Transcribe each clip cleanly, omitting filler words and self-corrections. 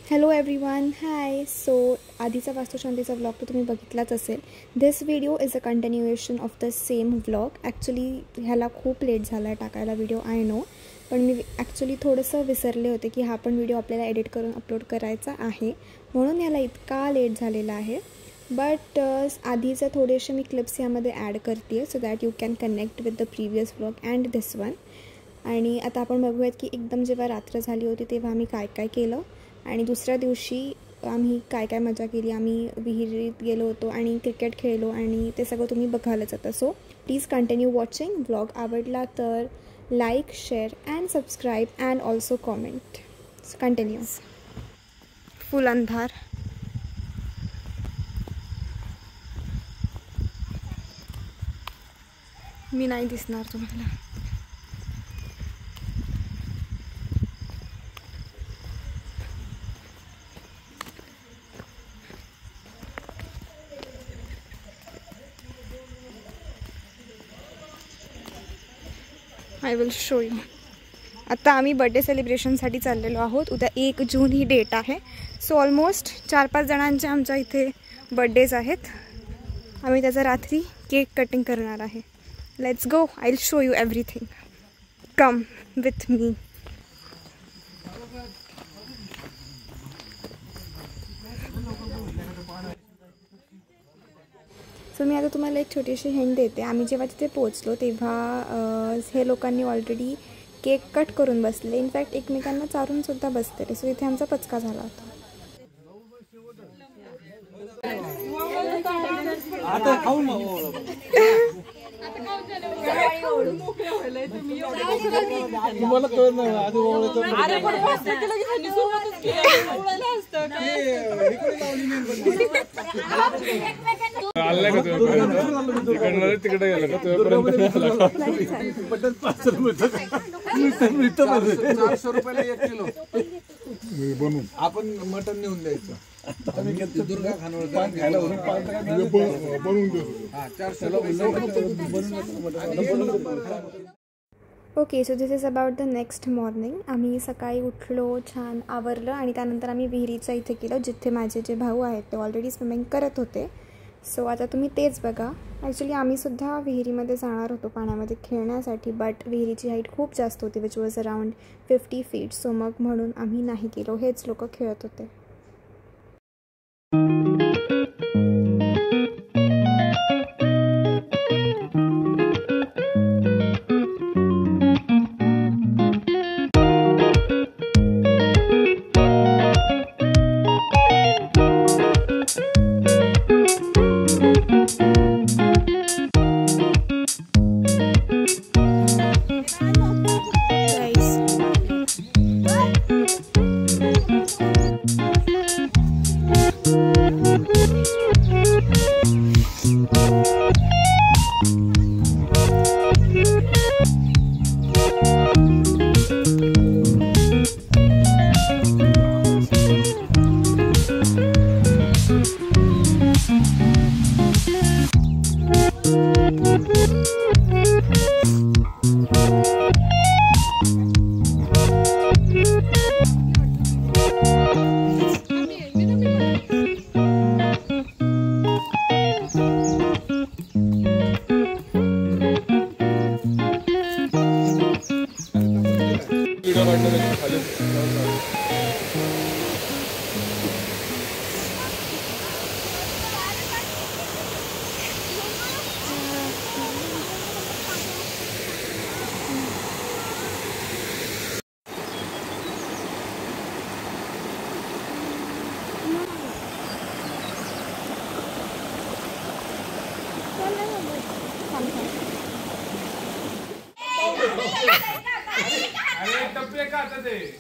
Hello everyone, हाय. So आधीचा वास्तुशांतीचा vlog तर तुम्ही बघितलाच असेल. This video is a continuation of the same vlog. Actually ह्याला खूप लेट झाला आहे टाकायला व्हिडिओ, आय नो. पण मी ॲक्च्युली थोडंसं विसरले होते की हा पण व्हिडिओ आपल्याला एडिट करून अपलोड करायचा आहे, म्हणून ह्याला इतका लेट झालेला आहे. बट आधीचं थोडेसे मी क्लिप्स यामध्ये ॲड करते आहे so that you can connect with the previous vlog and this one. आणि आता आपण बघूयात की एकदम जेव्हा रात्र झाली होती तेव्हा आम्ही काय काय केलं आणि दुसऱ्या दिवशी आम्ही काय काय मजा केली. आम्ही विहिरीत गेलो होतो आणि क्रिकेट खेळलो आणि ते सगळं तुम्ही बघायलाच जातं. So please continue watching. Vlog आवडला तर like, share and subscribe and also comment. Continue. फुल अंधार. मी नाही दिसणार तुम्हाला. I will show you. आता आम्ही बड्डे सेलिब्रेशनसाठी चाललेलो आहोत. उद्या 1 जून ही डेट आहे. सो ऑलमोस्ट 4-5 जणांचे आमच्या इथे बड्डेज आहेत. आम्ही त्याचा रात्री केक कटिंग करणार आहे. Let's go. I will show you everything. Come with me. So मी आता तुम्हाला एक छोटीशी हिंट देते. आम्ही जेव्हा तिथे पोहोचलो तेव्हा हे लोकांनी ऑलरेडी केक कट करून बसले. इनफॅक्ट एकमेकांना चारूनसुद्धा बसते. सो इथे आमचा पचका झाला होता. तिकडे गेलं का 400 रुपयाला 1 किलो बनवून आपण मटन नेऊन द्यायचं. दुर्गा खानवळकर खायला बनवून देऊ. 400 okay. So this is about the next morning. आम्ही सकाळी उठलो, छान आवरलं आणि त्यानंतर आम्ही विहिरीच्या इथे गेलो जिथे माझे जे भाऊ आहेत ते ऑलरेडी स्विमिंग करत होते. सो आता तुम्ही तेच बघा. ॲक्च्युली आम्हीसुद्धा विहिरीमध्ये जाणार होतो पाण्यामध्ये खेळण्यासाठी, बट विहिरीची हाईट खूप जास्त होती which was around 50 feet. So मग म्हणून आम्ही नाही गेलो. हेच लोक खेळत होते.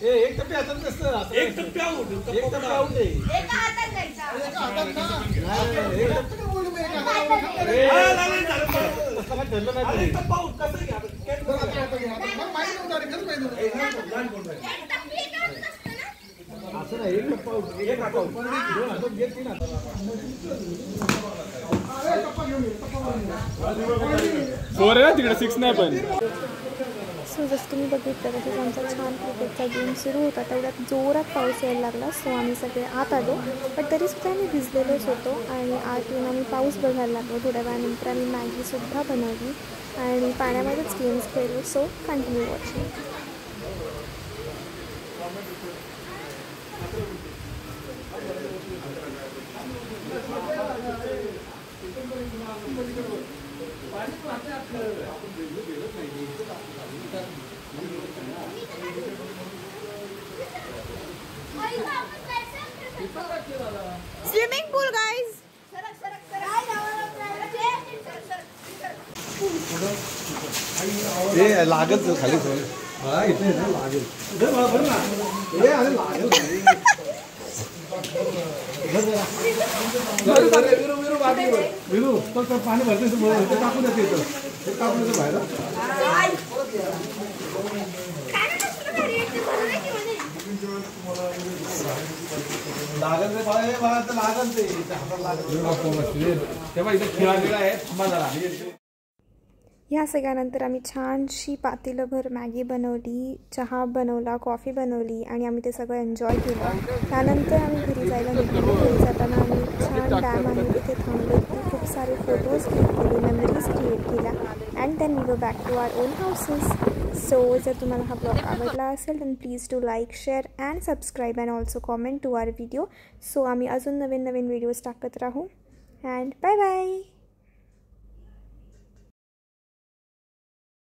एक टप्पे हातात नसतं. एक टप्पे आउट. एक टप्पे आउट आहे. एका हातात घ्यायचा. एका हातात ना. एक टप्पे का बोलू मी एका हातात. नाही धरलं नाही. अरे टप्पा आउट कसं घ्या. मग माहिती नव्हतं रे. खरं माहिती नव्हतं. एक टप्पे का आउट नसतं ना. असं नाही. एक टप्पा आउट. एक हात आउट. दोन हातात घेत तीन हात. अरे टप्पा घेऊन ये. टप्पा घेऊन ये. 4 आहे ना तिकडे 6 नाही पण. सो जसं तुम्ही बघितलं तसंच आमचा छान क्रिकेटचा गेम सुरू होता. तेवढ्यात जोरात पाऊस यायला लागला. सो आम्ही सगळे आत आलो, पण तरीसुद्धा आम्ही भिजलेलोच होतो आणि आत येऊन आम्ही पाऊस बघायला लागलो. थोड्या वेळानंतर आम्ही मॅगीसुद्धा बनवली आणि पाण्यामध्येच गेम्स खेळलो. So continue watching. Swimming pool, guys. ये लागत खाली हा इथे लागेल ना हे अरे लागेल विरू तर पाणी भरते टाकून येते इथं हे टाकून येतं बाहेर लागल रे बाळा हे बाळा तर लागल ते हातात लागल तेव्हा इथे खेळायला आहे थांबा जरा. ह्या सगळ्यानंतर आम्ही छानशी पातेलंभर मॅगी बनवली, चहा बनवला, कॉफी बनवली आणि आम्ही ते सगळं एन्जॉय केलं. त्यानंतर आम्ही घरी जायला निघालो. घरी जाताना आम्ही छान डॅम आहे तिथे थांबलो. खूप सारे फोटोज क्लिक केले, मेमरीज क्रिएट केल्या and then we go back to our own houses. So जर तुम्हाला हा ब्लॉग आवडला असेल then please do like, share and subscribe and also comment to our video. So आम्ही अजून नवीन नवीन व्हिडिओज टाकत राहू अँड बाय बाय.